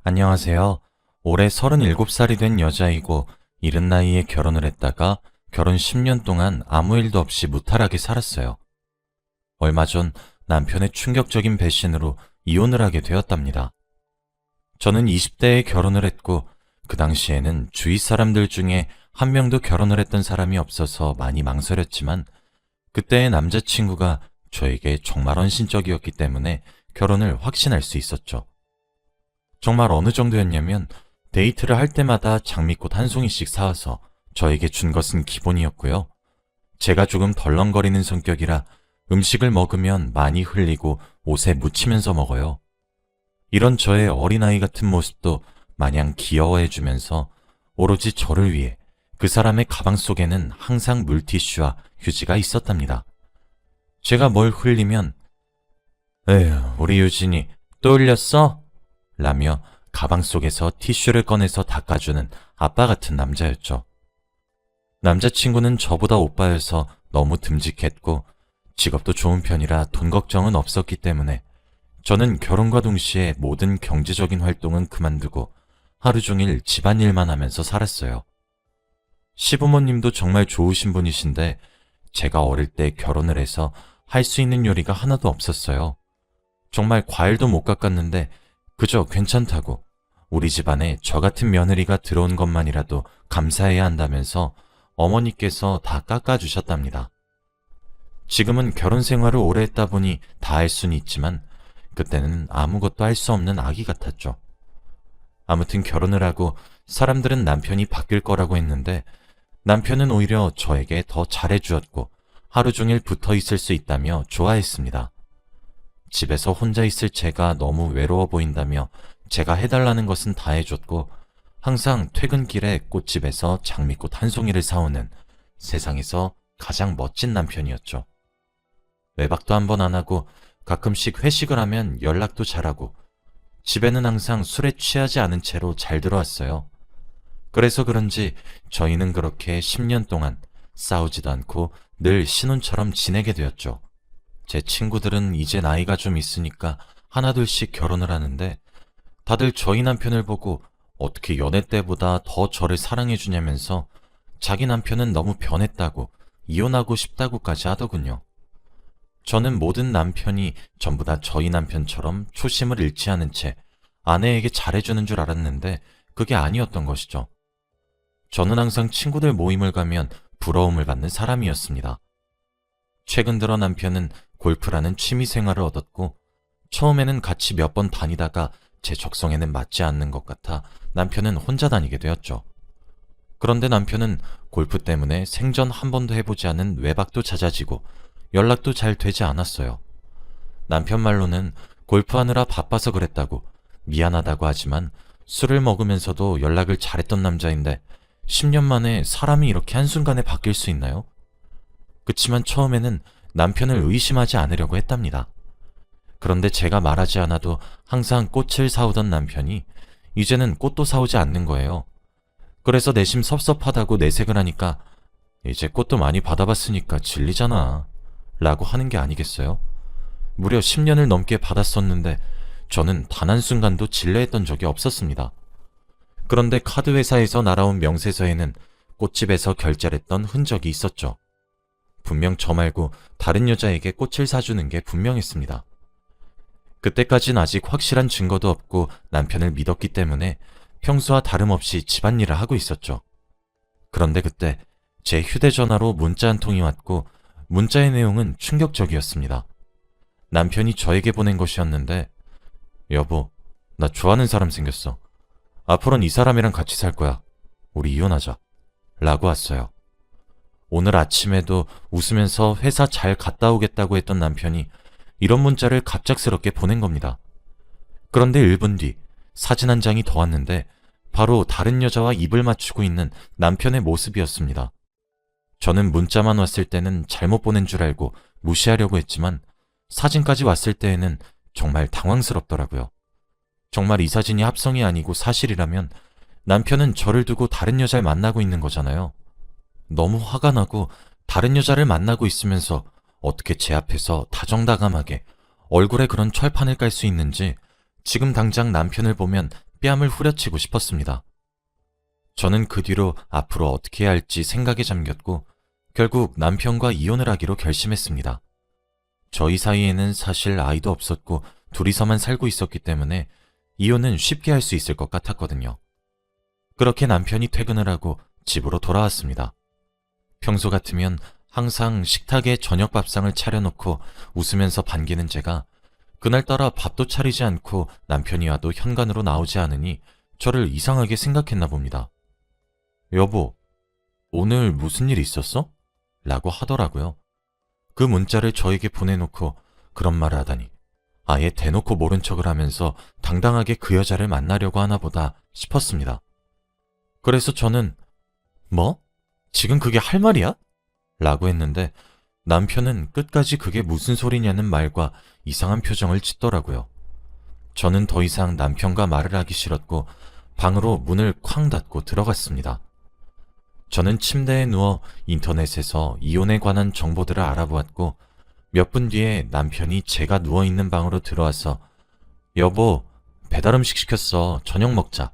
안녕하세요. 올해 37살이 된 여자이고 이른 나이에 결혼을 했다가 결혼 10년 동안 아무 일도 없이 무탈하게 살았어요. 얼마 전 남편의 충격적인 배신으로 이혼을 하게 되었답니다. 저는 20대에 결혼을 했고 그 당시에는 주위 사람들 중에 한 명도 결혼을 했던 사람이 없어서 많이 망설였지만 그때의 남자친구가 저에게 정말 헌신적이었기 때문에 결혼을 확신할 수 있었죠. 정말 어느 정도였냐면 데이트를 할 때마다 장미꽃 한 송이씩 사와서 저에게 준 것은 기본이었고요. 제가 조금 덜렁거리는 성격이라 음식을 먹으면 많이 흘리고 옷에 묻히면서 먹어요. 이런 저의 어린아이 같은 모습도 마냥 귀여워해주면서 오로지 저를 위해 그 사람의 가방 속에는 항상 물티슈와 휴지가 있었답니다. 제가 뭘 흘리면 에휴, 우리 유진이 또 흘렸어? 라며 가방 속에서 티슈를 꺼내서 닦아주는 아빠 같은 남자였죠. 남자친구는 저보다 오빠여서 너무 듬직했고 직업도 좋은 편이라 돈 걱정은 없었기 때문에 저는 결혼과 동시에 모든 경제적인 활동은 그만두고 하루 종일 집안일만 하면서 살았어요. 시부모님도 정말 좋으신 분이신데 제가 어릴 때 결혼을 해서 할 수 있는 요리가 하나도 없었어요. 정말 과일도 못 깎았는데 그저 괜찮다고 우리 집안에 저 같은 며느리가 들어온 것만이라도 감사해야 한다면서 어머니께서 다 깎아주셨답니다. 지금은 결혼 생활을 오래 했다 보니 다 할 수는 있지만 그때는 아무것도 할 수 없는 아기 같았죠. 아무튼 결혼을 하고 사람들은 남편이 바뀔 거라고 했는데 남편은 오히려 저에게 더 잘해주었고 하루 종일 붙어 있을 수 있다며 좋아했습니다. 집에서 혼자 있을 제가 너무 외로워 보인다며 제가 해달라는 것은 다 해줬고 항상 퇴근길에 꽃집에서 장미꽃 한 송이를 사오는 세상에서 가장 멋진 남편이었죠. 외박도 한 번 안 하고 가끔씩 회식을 하면 연락도 잘하고 집에는 항상 술에 취하지 않은 채로 잘 들어왔어요. 그래서 그런지 저희는 그렇게 10년 동안 싸우지도 않고 늘 신혼처럼 지내게 되었죠. 제 친구들은 이제 나이가 좀 있으니까 하나둘씩 결혼을 하는데 다들 저희 남편을 보고 어떻게 연애 때보다 더 저를 사랑해주냐면서 자기 남편은 너무 변했다고 이혼하고 싶다고까지 하더군요. 저는 모든 남편이 전부 다 저희 남편처럼 초심을 잃지 않은 채 아내에게 잘해주는 줄 알았는데 그게 아니었던 것이죠. 저는 항상 친구들 모임을 가면 부러움을 받는 사람이었습니다. 최근 들어 남편은 골프라는 취미 생활을 얻었고 처음에는 같이 몇 번 다니다가 제 적성에는 맞지 않는 것 같아 남편은 혼자 다니게 되었죠. 그런데 남편은 골프 때문에 생전 한 번도 해보지 않은 외박도 잦아지고 연락도 잘 되지 않았어요. 남편 말로는 골프하느라 바빠서 그랬다고 미안하다고 하지만 술을 먹으면서도 연락을 잘했던 남자인데 10년 만에 사람이 이렇게 한순간에 바뀔 수 있나요? 그치만 처음에는 남편을 의심하지 않으려고 했답니다. 그런데 제가 말하지 않아도 항상 꽃을 사오던 남편이 이제는 꽃도 사오지 않는 거예요. 그래서 내심 섭섭하다고 내색을 하니까 이제 꽃도 많이 받아봤으니까 질리잖아 라고 하는 게 아니겠어요? 무려 10년을 넘게 받았었는데 저는 단 한순간도 질려했던 적이 없었습니다. 그런데 카드 회사에서 날아온 명세서에는 꽃집에서 결제를 했던 흔적이 있었죠. 분명 저 말고 다른 여자에게 꽃을 사주는 게 분명했습니다. 그때까진 아직 확실한 증거도 없고 남편을 믿었기 때문에 평소와 다름없이 집안일을 하고 있었죠. 그런데 그때 제 휴대전화로 문자 한 통이 왔고 문자의 내용은 충격적이었습니다. 남편이 저에게 보낸 것이었는데 여보, 나 좋아하는 사람 생겼어. 앞으로는 이 사람이랑 같이 살 거야. 우리 이혼하자. 라고 왔어요. 오늘 아침에도 웃으면서 회사 잘 갔다 오겠다고 했던 남편이 이런 문자를 갑작스럽게 보낸 겁니다. 그런데 1분 뒤 사진 한 장이 더 왔는데 바로 다른 여자와 입을 맞추고 있는 남편의 모습이었습니다. 저는 문자만 왔을 때는 잘못 보낸 줄 알고 무시하려고 했지만 사진까지 왔을 때에는 정말 당황스럽더라고요. 정말 이 사진이 합성이 아니고 사실이라면 남편은 저를 두고 다른 여자를 만나고 있는 거잖아요. 너무 화가 나고 다른 여자를 만나고 있으면서 어떻게 제 앞에서 다정다감하게 얼굴에 그런 철판을 깔 수 있는지 지금 당장 남편을 보면 뺨을 후려치고 싶었습니다. 저는 그 뒤로 앞으로 어떻게 해야 할지 생각에 잠겼고 결국 남편과 이혼을 하기로 결심했습니다. 저희 사이에는 사실 아이도 없었고 둘이서만 살고 있었기 때문에 이혼은 쉽게 할 수 있을 것 같았거든요. 그렇게 남편이 퇴근을 하고 집으로 돌아왔습니다. 평소 같으면 항상 식탁에 저녁 밥상을 차려놓고 웃으면서 반기는 제가 그날따라 밥도 차리지 않고 남편이 와도 현관으로 나오지 않으니 저를 이상하게 생각했나 봅니다. 여보, 오늘 무슨 일 있었어? 라고 하더라고요. 그 문자를 저에게 보내놓고 그런 말을 하다니 아예 대놓고 모른 척을 하면서 당당하게 그 여자를 만나려고 하나 보다 싶었습니다. 그래서 저는 뭐? 지금 그게 할 말이야? 라고 했는데 남편은 끝까지 그게 무슨 소리냐는 말과 이상한 표정을 짓더라고요. 저는 더 이상 남편과 말을 하기 싫었고 방으로 문을 쾅 닫고 들어갔습니다. 저는 침대에 누워 인터넷에서 이혼에 관한 정보들을 알아보았고 몇 분 뒤에 남편이 제가 누워있는 방으로 들어와서 여보, 배달음식 시켰어. 저녁 먹자.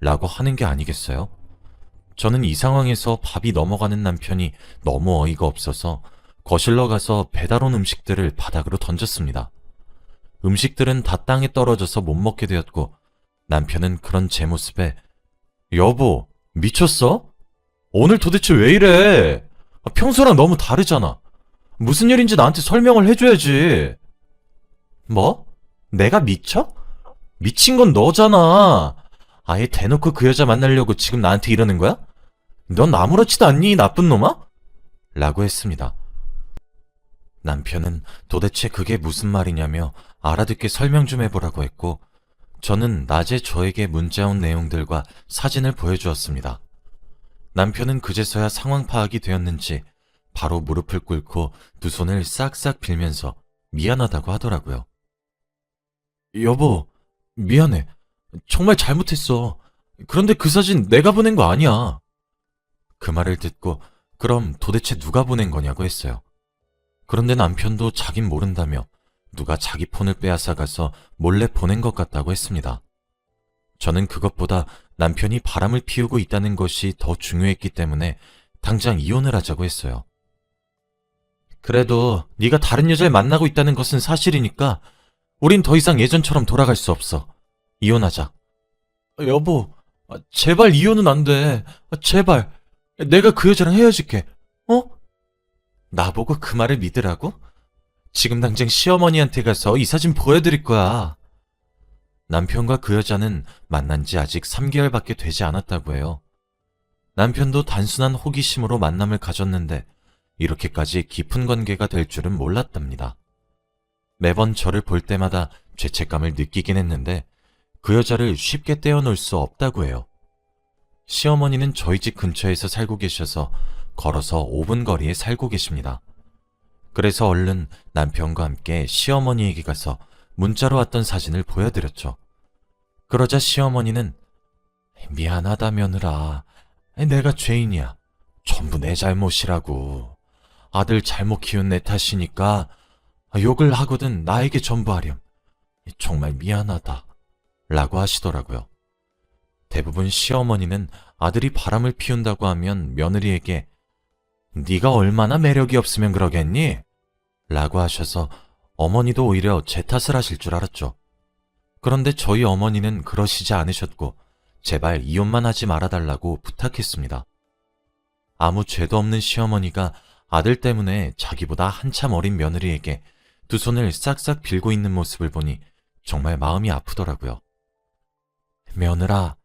라고 하는 게 아니겠어요? 저는 이 상황에서 밥이 넘어가는 남편이 너무 어이가 없어서 거실로 가서 배달 온 음식들을 바닥으로 던졌습니다. 음식들은 다 땅에 떨어져서 못 먹게 되었고 남편은 그런 제 모습에 여보, 미쳤어? 오늘 도대체 왜 이래? 평소랑 너무 다르잖아. 무슨 일인지 나한테 설명을 해줘야지. 뭐? 내가 미쳐? 미친 건 너잖아. 아예 대놓고 그 여자 만나려고 지금 나한테 이러는 거야? 넌 아무렇지도 않니, 나쁜 놈아? 라고 했습니다. 남편은 도대체 그게 무슨 말이냐며 알아듣게 설명 좀 해보라고 했고 저는 낮에 저에게 문자 온 내용들과 사진을 보여주었습니다. 남편은 그제서야 상황 파악이 되었는지 바로 무릎을 꿇고 두 손을 싹싹 빌면서 미안하다고 하더라고요. 여보, 미안해. 정말 잘못했어. 그런데 그 사진 내가 보낸 거 아니야. 그 말을 듣고 그럼 도대체 누가 보낸 거냐고 했어요. 그런데 남편도 자긴 모른다며 누가 자기 폰을 빼앗아가서 몰래 보낸 것 같다고 했습니다. 저는 그것보다 남편이 바람을 피우고 있다는 것이 더 중요했기 때문에 당장 이혼을 하자고 했어요. 그래도 네가 다른 여자를 만나고 있다는 것은 사실이니까 우린 더 이상 예전처럼 돌아갈 수 없어. 이혼하자. 여보, 제발 이혼은 안 돼. 제발. 내가 그 여자랑 헤어질게. 어? 나보고 그 말을 믿으라고? 지금 당장 시어머니한테 가서 이 사진 보여드릴 거야. 남편과 그 여자는 만난 지 아직 3개월밖에 되지 않았다고 해요. 남편도 단순한 호기심으로 만남을 가졌는데 이렇게까지 깊은 관계가 될 줄은 몰랐답니다. 매번 저를 볼 때마다 죄책감을 느끼긴 했는데 그 여자를 쉽게 떼어놓을 수 없다고 해요. 시어머니는 저희 집 근처에서 살고 계셔서 걸어서 5분 거리에 살고 계십니다. 그래서 얼른 남편과 함께 시어머니에게 가서 문자로 왔던 사진을 보여드렸죠. 그러자 시어머니는 미안하다 며느라. 내가 죄인이야. 전부 내 잘못이라고. 아들 잘못 키운 내 탓이니까 욕을 하거든 나에게 전부하렴. 정말 미안하다. 라고 하시더라고요. 대부분 시어머니는 아들이 바람을 피운다고 하면 며느리에게 네가 얼마나 매력이 없으면 그러겠니? 라고 하셔서 어머니도 오히려 제 탓을 하실 줄 알았죠. 그런데 저희 어머니는 그러시지 않으셨고 제발 이혼만 하지 말아달라고 부탁했습니다. 아무 죄도 없는 시어머니가 아들 때문에 자기보다 한참 어린 며느리에게 두 손을 싹싹 빌고 있는 모습을 보니 정말 마음이 아프더라고요. 며느라,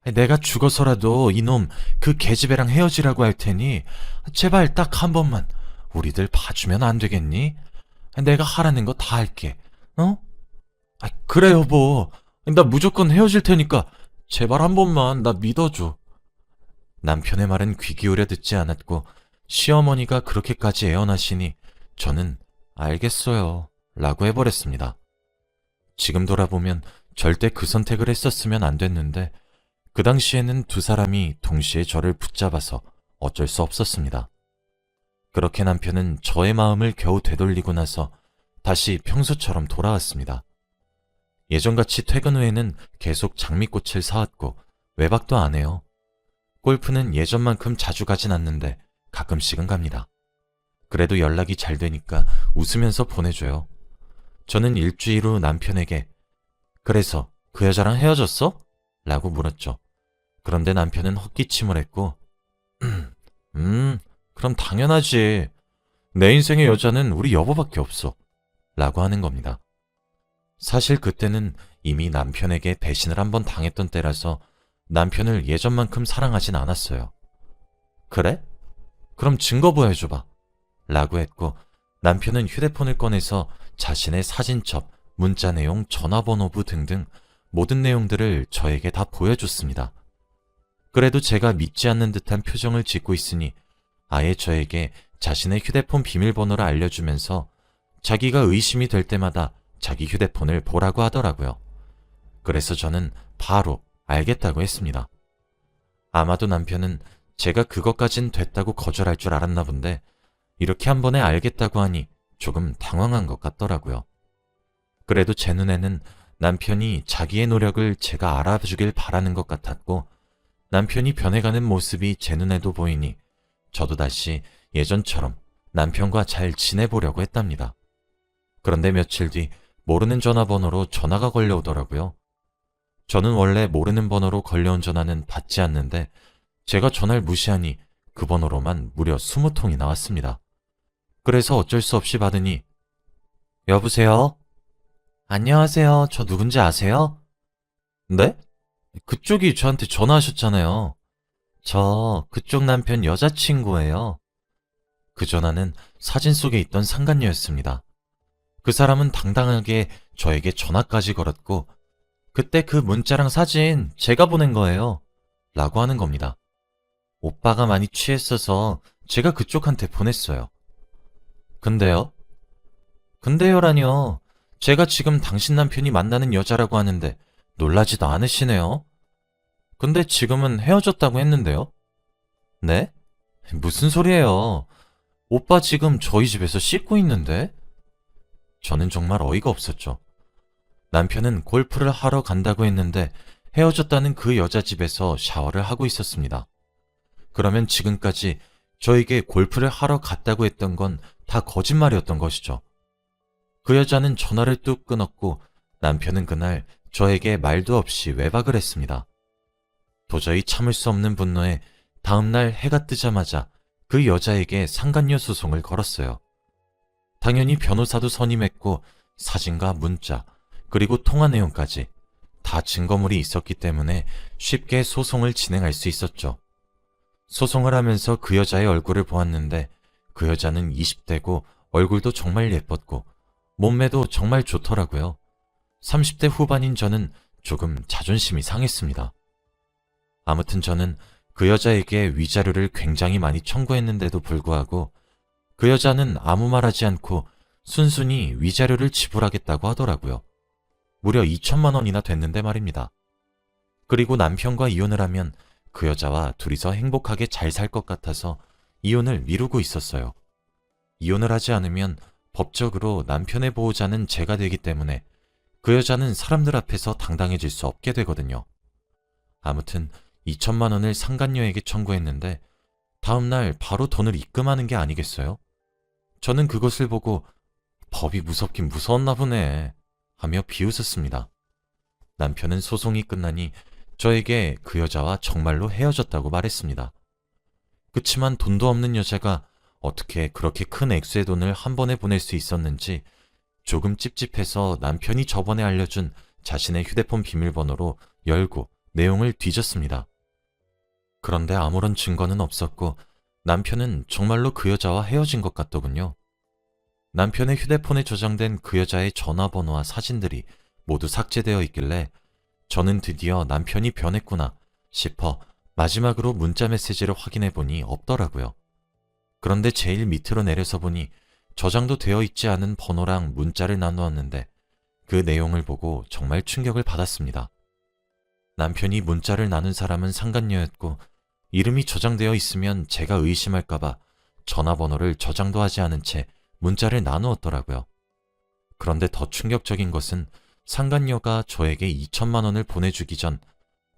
내가 죽어서라도 이놈 그 계집애랑 헤어지라고 할 테니 제발 딱 한 번만 우리들 봐주면 안 되겠니? 내가 하라는 거 다 할게. 어? 그래 여보. 나 무조건 헤어질 테니까 제발 한 번만 나 믿어줘. 남편의 말은 귀 기울여 듣지 않았고 시어머니가 그렇게까지 애원하시니 저는 알겠어요 라고 해버렸습니다. 지금 돌아보면 절대 그 선택을 했었으면 안 됐는데 그 당시에는 두 사람이 동시에 저를 붙잡아서 어쩔 수 없었습니다. 그렇게 남편은 저의 마음을 겨우 되돌리고 나서 다시 평소처럼 돌아왔습니다. 예전같이 퇴근 후에는 계속 장미꽃을 사왔고 외박도 안 해요. 골프는 예전만큼 자주 가진 않는데 가끔씩은 갑니다. 그래도 연락이 잘 되니까 웃으면서 보내줘요. 저는 일주일 후 남편에게 그래서 그 여자랑 헤어졌어? 라고 물었죠. 그런데 남편은 헛기침을 했고 그럼 당연하지. 내 인생의 여자는 우리 여보밖에 없어. 라고 하는 겁니다. 사실 그때는 이미 남편에게 배신을 한번 당했던 때라서 남편을 예전만큼 사랑하진 않았어요. 그래? 그럼 증거 보여줘봐. 라고 했고 남편은 휴대폰을 꺼내서 자신의 사진첩, 문자 내용, 전화번호부 등등 모든 내용들을 저에게 다 보여줬습니다. 그래도 제가 믿지 않는 듯한 표정을 짓고 있으니 아예 저에게 자신의 휴대폰 비밀번호를 알려주면서 자기가 의심이 될 때마다 자기 휴대폰을 보라고 하더라고요. 그래서 저는 바로 알겠다고 했습니다. 아마도 남편은 제가 그것까진 됐다고 거절할 줄 알았나 본데 이렇게 한 번에 알겠다고 하니 조금 당황한 것 같더라고요. 그래도 제 눈에는 남편이 자기의 노력을 제가 알아주길 바라는 것 같았고 남편이 변해가는 모습이 제 눈에도 보이니 저도 다시 예전처럼 남편과 잘 지내보려고 했답니다. 그런데 며칠 뒤 모르는 전화번호로 전화가 걸려오더라고요. 저는 원래 모르는 번호로 걸려온 전화는 받지 않는데 제가 전화를 무시하니 그 번호로만 무려 20통이 나왔습니다. 그래서 어쩔 수 없이 받으니 여보세요? 안녕하세요. 저 누군지 아세요? 네? 그쪽이 저한테 전화하셨잖아요. 저 그쪽 남편 여자친구예요. 그 전화는 사진 속에 있던 상간녀였습니다. 그 사람은 당당하게 저에게 전화까지 걸었고 그때 그 문자랑 사진 제가 보낸 거예요. 라고 하는 겁니다. 오빠가 많이 취했어서 제가 그쪽한테 보냈어요. 근데요? 근데요라뇨. 제가 지금 당신 남편이 만나는 여자라고 하는데 놀라지도 않으시네요. 근데 지금은 헤어졌다고 했는데요? 네? 무슨 소리예요? 오빠 지금 저희 집에서 씻고 있는데? 저는 정말 어이가 없었죠. 남편은 골프를 하러 간다고 했는데 헤어졌다는 그 여자 집에서 샤워를 하고 있었습니다. 그러면 지금까지 저에게 골프를 하러 갔다고 했던 건 다 거짓말이었던 것이죠. 그 여자는 전화를 뚝 끊었고 남편은 그날 저에게 말도 없이 외박을 했습니다. 도저히 참을 수 없는 분노에 다음날 해가 뜨자마자 그 여자에게 상간녀 소송을 걸었어요. 당연히 변호사도 선임했고 사진과 문자 그리고 통화 내용까지 다 증거물이 있었기 때문에 쉽게 소송을 진행할 수 있었죠. 소송을 하면서 그 여자의 얼굴을 보았는데 그 여자는 20대고 얼굴도 정말 예뻤고 몸매도 정말 좋더라고요. 30대 후반인 저는 조금 자존심이 상했습니다. 아무튼 저는 그 여자에게 위자료를 굉장히 많이 청구했는데도 불구하고 그 여자는 아무 말 하지 않고 순순히 위자료를 지불하겠다고 하더라고요. 무려 2천만 원이나 됐는데 말입니다. 그리고 남편과 이혼을 하면 그 여자와 둘이서 행복하게 잘 살 것 같아서 이혼을 미루고 있었어요. 이혼을 하지 않으면 법적으로 남편의 보호자는 제가 되기 때문에 그 여자는 사람들 앞에서 당당해질 수 없게 되거든요. 아무튼 2천만 원을 상간녀에게 청구했는데 다음날 바로 돈을 입금하는 게 아니겠어요? 저는 그것을 보고 법이 무섭긴 무서웠나 보네 하며 비웃었습니다. 남편은 소송이 끝나니 저에게 그 여자와 정말로 헤어졌다고 말했습니다. 그치만 돈도 없는 여자가 어떻게 그렇게 큰 액수의 돈을 한 번에 보낼 수 있었는지 조금 찝찝해서 남편이 저번에 알려준 자신의 휴대폰 비밀번호로 열고 내용을 뒤졌습니다. 그런데 아무런 증거는 없었고 남편은 정말로 그 여자와 헤어진 것 같더군요. 남편의 휴대폰에 저장된 그 여자의 전화번호와 사진들이 모두 삭제되어 있길래 저는 드디어 남편이 변했구나 싶어 마지막으로 문자 메시지를 확인해 보니 없더라고요. 그런데 제일 밑으로 내려서 보니 저장도 되어 있지 않은 번호랑 문자를 나누었는데 그 내용을 보고 정말 충격을 받았습니다. 남편이 문자를 나눈 사람은 상간녀였고 이름이 저장되어 있으면 제가 의심할까봐 전화번호를 저장도 하지 않은 채 문자를 나누었더라고요. 그런데 더 충격적인 것은 상간녀가 저에게 2천만 원을 보내주기 전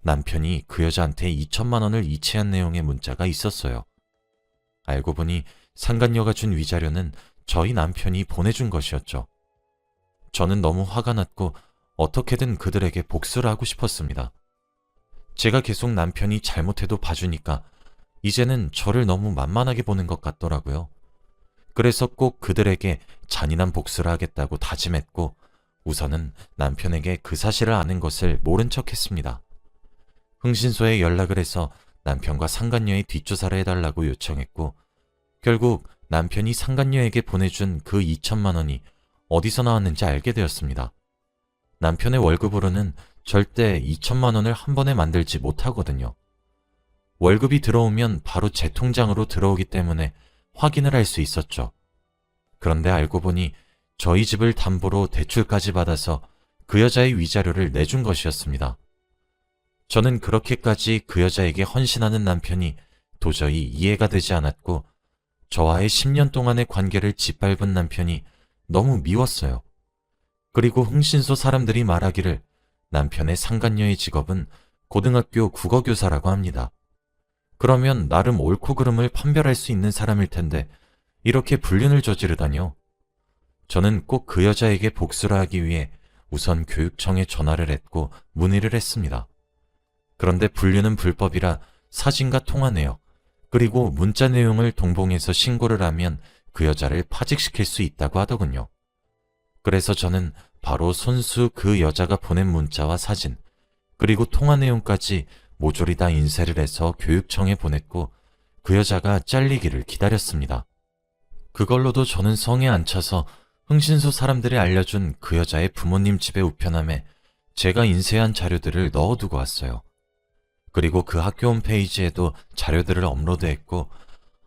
남편이 그 여자한테 2천만 원을 이체한 내용의 문자가 있었어요. 알고 보니 상간녀가 준 위자료는 저희 남편이 보내준 것이었죠. 저는 너무 화가 났고 어떻게든 그들에게 복수를 하고 싶었습니다. 제가 계속 남편이 잘못해도 봐주니까 이제는 저를 너무 만만하게 보는 것 같더라고요. 그래서 꼭 그들에게 잔인한 복수를 하겠다고 다짐했고 우선은 남편에게 그 사실을 아는 것을 모른 척 했습니다. 흥신소에 연락을 해서 남편과 상간녀의 뒷조사를 해달라고 요청했고 결국 남편이 상간녀에게 보내준 그 2천만 원이 어디서 나왔는지 알게 되었습니다. 남편의 월급으로는 절대 2천만 원을 한 번에 만들지 못하거든요. 월급이 들어오면 바로 제 통장으로 들어오기 때문에 확인을 할 수 있었죠. 그런데 알고 보니 저희 집을 담보로 대출까지 받아서 그 여자의 위자료를 내준 것이었습니다. 저는 그렇게까지 그 여자에게 헌신하는 남편이 도저히 이해가 되지 않았고 저와의 10년 동안의 관계를 짓밟은 남편이 너무 미웠어요. 그리고 흥신소 사람들이 말하기를 남편의 상간녀의 직업은 고등학교 국어교사라고 합니다. 그러면 나름 옳고 그름을 판별할 수 있는 사람일 텐데 이렇게 불륜을 저지르다뇨. 저는 꼭 그 여자에게 복수를 하기 위해 우선 교육청에 전화를 했고 문의를 했습니다. 그런데 불륜은 불법이라 사진과 통화 내역, 그리고 문자 내용을 동봉해서 신고를 하면 그 여자를 파직시킬 수 있다고 하더군요. 그래서 저는 바로 손수 그 여자가 보낸 문자와 사진, 그리고 통화 내용까지 모조리 다 인쇄를 해서 교육청에 보냈고 그 여자가 잘리기를 기다렸습니다. 그걸로도 저는 성에 안 차서 흥신소 사람들이 알려준 그 여자의 부모님 집에 우편함에 제가 인쇄한 자료들을 넣어두고 왔어요. 그리고 그 학교 홈페이지에도 자료들을 업로드했고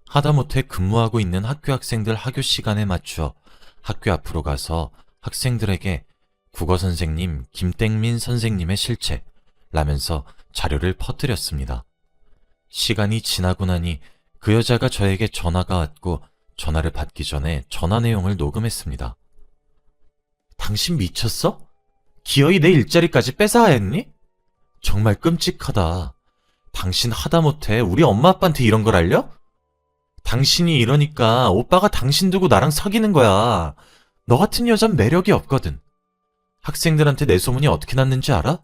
하다못해 근무하고 있는 학교 학생들 하교 시간에 맞추어 학교 앞으로 가서 학생들에게 국어선생님 김땡민 선생님의 실체 라면서 자료를 퍼뜨렸습니다. 시간이 지나고 나니 그 여자가 저에게 전화가 왔고 전화를 받기 전에 전화 내용을 녹음했습니다. 당신 미쳤어? 기어이 내 일자리까지 뺏어야 했니? 정말 끔찍하다. 당신 하다못해 우리 엄마 아빠한테 이런 걸 알려? 당신이 이러니까 오빠가 당신 두고 나랑 사귀는 거야. 너 같은 여잔 매력이 없거든. 학생들한테 내 소문이 어떻게 났는지 알아?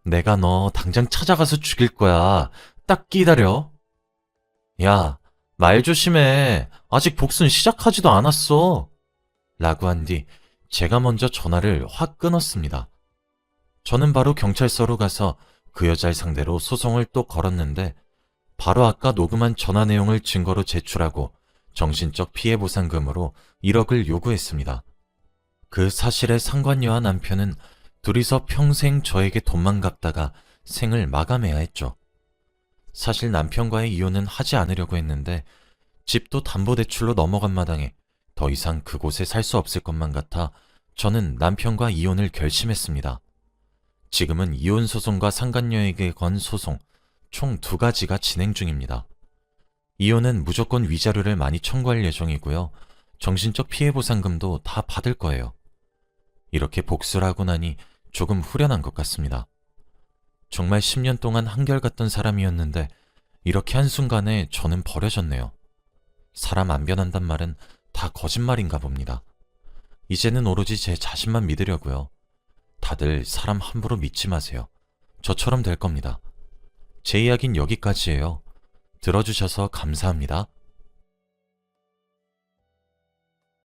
내가 너 당장 찾아가서 죽일 거야. 딱 기다려. 야, 말 조심해. 아직 복수는 시작하지도 않았어. 라고 한 뒤 제가 먼저 전화를 확 끊었습니다. 저는 바로 경찰서로 가서 그 여자를 상대로 소송을 또 걸었는데 바로 아까 녹음한 전화 내용을 증거로 제출하고 정신적 피해 보상금으로 1억을 요구했습니다. 그 사실에 상관녀와 남편은 둘이서 평생 저에게 돈만 갚다가 생을 마감해야 했죠. 사실 남편과의 이혼은 하지 않으려고 했는데 집도 담보대출로 넘어간 마당에 더 이상 그곳에 살 수 없을 것만 같아 저는 남편과 이혼을 결심했습니다. 지금은 이혼 소송과 상간녀에게 건 소송 총 2가지가 진행 중입니다. 이혼은 무조건 위자료를 많이 청구할 예정이고요. 정신적 피해 보상금도 다 받을 거예요. 이렇게 복수를 하고 나니 조금 후련한 것 같습니다. 정말 10년 동안 한결같던 사람이었는데 이렇게 한순간에 저는 버려졌네요. 사람 안 변한단 말은 다 거짓말인가 봅니다. 이제는 오로지 제 자신만 믿으려고요. 다들 사람 함부로 믿지 마세요. 저처럼 될 겁니다. 제 이야기는 여기까지예요. 들어주셔서 감사합니다.